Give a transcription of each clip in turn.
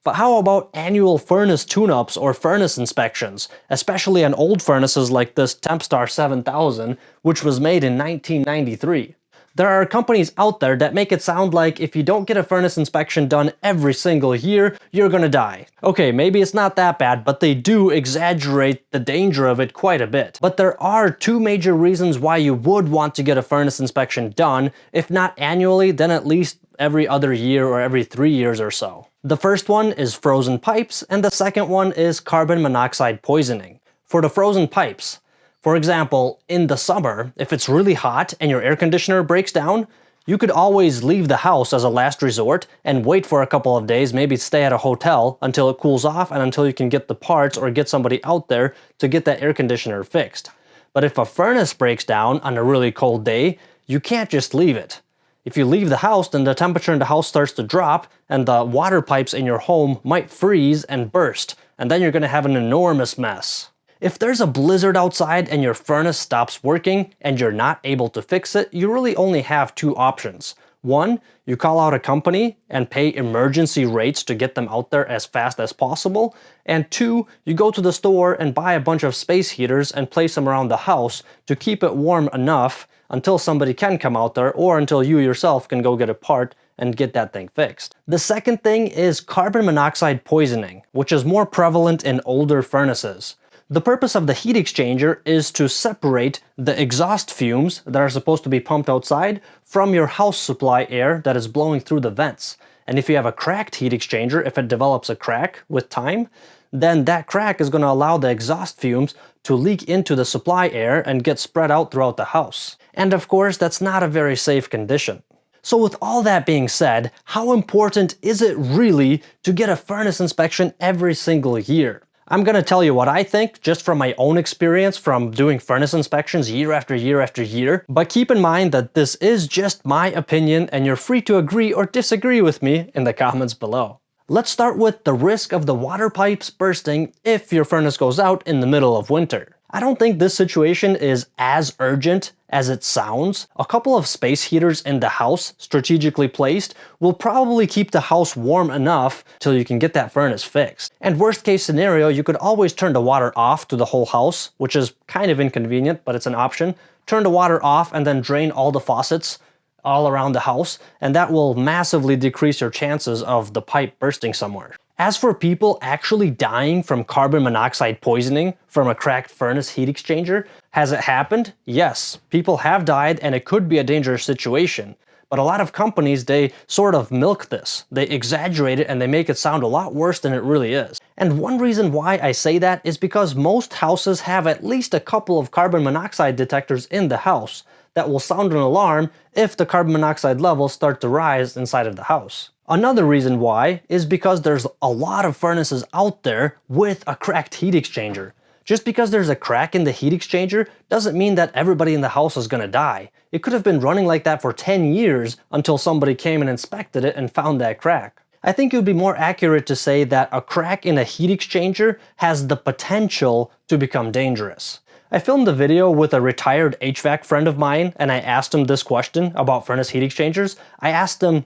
But how about annual furnace tune-ups or furnace inspections, especially on old furnaces like this Tempstar 7000, which was made in 1993? There are companies out there that make it sound like if you don't get a furnace inspection done every single year, you're gonna die. Okay, maybe it's not that bad, but they do exaggerate the danger of it quite a bit. But there are two major reasons why you would want to get a furnace inspection done, if not annually, then at least every other year or every 3 years or so. The first one is frozen pipes, and the second one is carbon monoxide poisoning. For the frozen pipes, for example, in the summer, if it's really hot and your air conditioner breaks down, you could always leave the house as a last resort and wait for a couple of days, maybe stay at a hotel until it cools off and until you can get the parts or get somebody out there to get that air conditioner fixed. But if a furnace breaks down on a really cold day, you can't just leave it. If you leave the house, then the temperature in the house starts to drop and the water pipes in your home might freeze and burst, and then you're going to have an enormous mess. If there's a blizzard outside and your furnace stops working and you're not able to fix it, you really only have two options. One, you call out a company and pay emergency rates to get them out there as fast as possible. And two, you go to the store and buy a bunch of space heaters and place them around the house to keep it warm enough until somebody can come out there or until you yourself can go get a part and get that thing fixed. The second thing is carbon monoxide poisoning, which is more prevalent in older furnaces. The purpose of the heat exchanger is to separate the exhaust fumes that are supposed to be pumped outside from your house supply air that is blowing through the vents. And if you have a cracked heat exchanger, if it develops a crack with time, then that crack is going to allow the exhaust fumes to leak into the supply air and get spread out throughout the house. And of course, that's not a very safe condition. So with all that being said, how important is it really to get a furnace inspection every single year? I'm going to tell you what I think, just from my own experience from doing furnace inspections year after year after year, but keep in mind that this is just my opinion and you're free to agree or disagree with me in the comments below. Let's start with the risk of the water pipes bursting if your furnace goes out in the middle of winter. I don't think this situation is as urgent as it sounds. A couple of space heaters in the house, strategically placed, will probably keep the house warm enough till you can get that furnace fixed. And worst case scenario, you could always turn the water off to the whole house, which is kind of inconvenient, but it's an option. Turn the water off and then drain all the faucets all around the house, and that will massively decrease your chances of the pipe bursting somewhere. As for people actually dying from carbon monoxide poisoning from a cracked furnace heat exchanger, has it happened? Yes, people have died and it could be a dangerous situation. But a lot of companies, they sort of milk this. They exaggerate it and they make it sound a lot worse than it really is. And one reason why I say that is because most houses have at least a couple of carbon monoxide detectors in the house that will sound an alarm if the carbon monoxide levels start to rise inside of the house. Another reason why is because there's a lot of furnaces out there with a cracked heat exchanger. Just because there's a crack in the heat exchanger doesn't mean that everybody in the house is gonna die. It could have been running like that for 10 years until somebody came and inspected it and found that crack. I think it would be more accurate to say that a crack in a heat exchanger has the potential to become dangerous. I filmed a video with a retired HVAC friend of mine and I asked him this question about furnace heat exchangers. I asked him,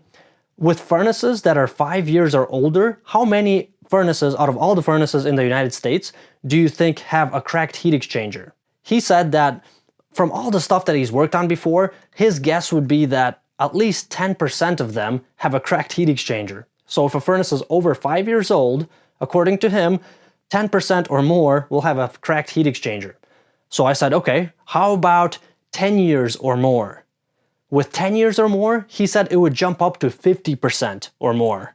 with furnaces that are 5 years or older, how many furnaces out of all the furnaces in the United States do you think have a cracked heat exchanger? He said that from all the stuff that he's worked on before, his guess would be that at least 10% of them have a cracked heat exchanger. So if a furnace is over 5 years old, according to him, 10% or more will have a cracked heat exchanger. So I said, okay, how about 10 years or more? With 10 years or more, he said it would jump up to 50% or more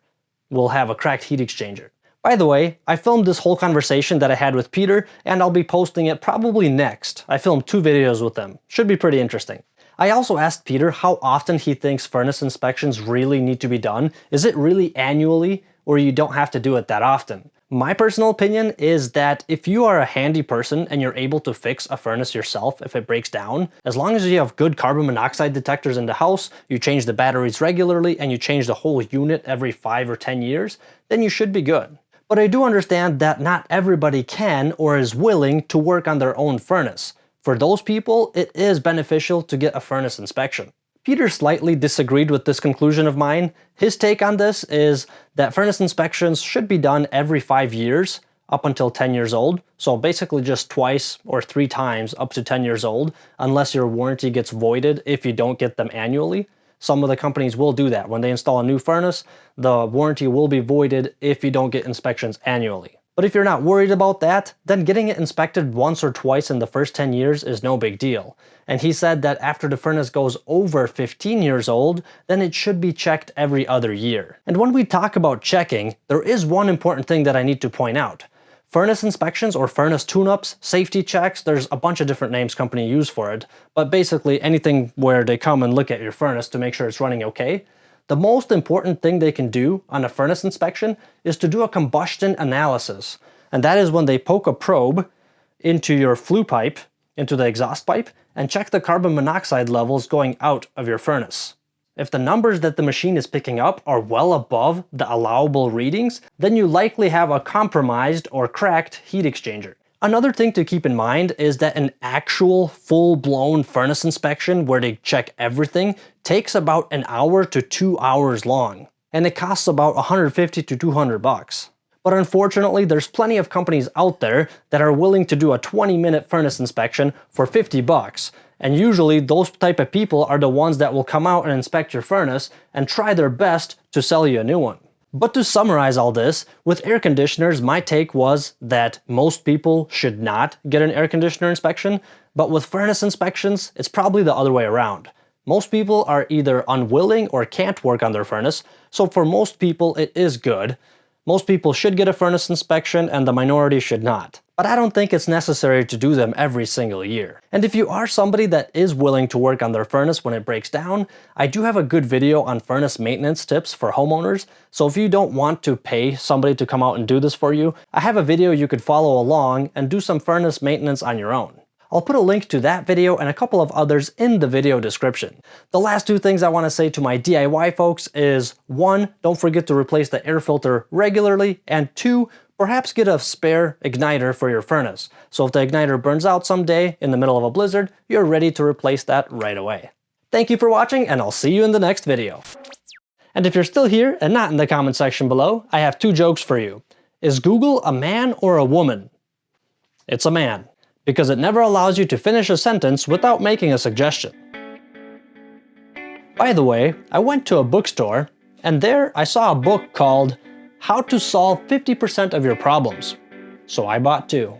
will have a cracked heat exchanger. By the way, I filmed this whole conversation that I had with Peter, and I'll be posting it probably next. I filmed 2 videos with him. Should be pretty interesting. I also asked Peter how often he thinks furnace inspections really need to be done. Is it really annually, or you don't have to do it that often? My personal opinion is that if you are a handy person and you're able to fix a furnace yourself if it breaks down, as long as you have good carbon monoxide detectors in the house, you change the batteries regularly, and you change the whole unit every 5 or 10 years, then you should be good. But I do understand that not everybody can or is willing to work on their own furnace. For those people, it is beneficial to get a furnace inspection. Peter slightly disagreed with this conclusion of mine. His take on this is that furnace inspections should be done every 5 years up until 10 years old. So basically just twice or 3 times up to 10 years old, unless your warranty gets voided if you don't get them annually. Some of the companies will do that. When they install a new furnace, the warranty will be voided if you don't get inspections annually. But if you're not worried about that, then getting it inspected once or twice in the first 10 years is no big deal. And he said that after the furnace goes over 15 years old, then it should be checked every other year. And when we talk about checking, there is one important thing that I need to point out. Furnace inspections or furnace tune-ups, safety checks, there's a bunch of different names companies use for it, but basically anything where they come and look at your furnace to make sure it's running okay. The most important thing they can do on a furnace inspection is to do a combustion analysis. And that is when they poke a probe into your flue pipe, into the exhaust pipe, and check the carbon monoxide levels going out of your furnace. If the numbers that the machine is picking up are well above the allowable readings, then you likely have a compromised or cracked heat exchanger. Another thing to keep in mind is that an actual full-blown furnace inspection where they check everything takes about an hour to 2 hours long, and it costs about $150 to $200. But unfortunately, there's plenty of companies out there that are willing to do a 20-minute furnace inspection for $50. And usually those type of people are the ones that will come out and inspect your furnace and try their best to sell you a new one. But to summarize all this, with air conditioners, my take was that most people should not get an air conditioner inspection, but with furnace inspections, it's probably the other way around. Most people are either unwilling or can't work on their furnace, so for most people it is good. Most people should get a furnace inspection and the minority should not. But I don't think it's necessary to do them every single year. And if you are somebody that is willing to work on their furnace when it breaks down, I do have a good video on furnace maintenance tips for homeowners. So if you don't want to pay somebody to come out and do this for you, I have a video you could follow along and do some furnace maintenance on your own. I'll put a link to that video and a couple of others in the video description. The last 2 things I want to say to my DIY folks is 1, don't forget to replace the air filter regularly, and 2, perhaps get a spare igniter for your furnace. So if the igniter burns out someday in the middle of a blizzard, you're ready to replace that right away. Thank you for watching, and I'll see you in the next video. And if you're still here and not in the comment section below, I have 2 jokes for you. Is Google a man or a woman? It's a man, because it never allows you to finish a sentence without making a suggestion. By the way, I went to a bookstore, and there I saw a book called How to Solve 50% of Your Problems. So I bought 2.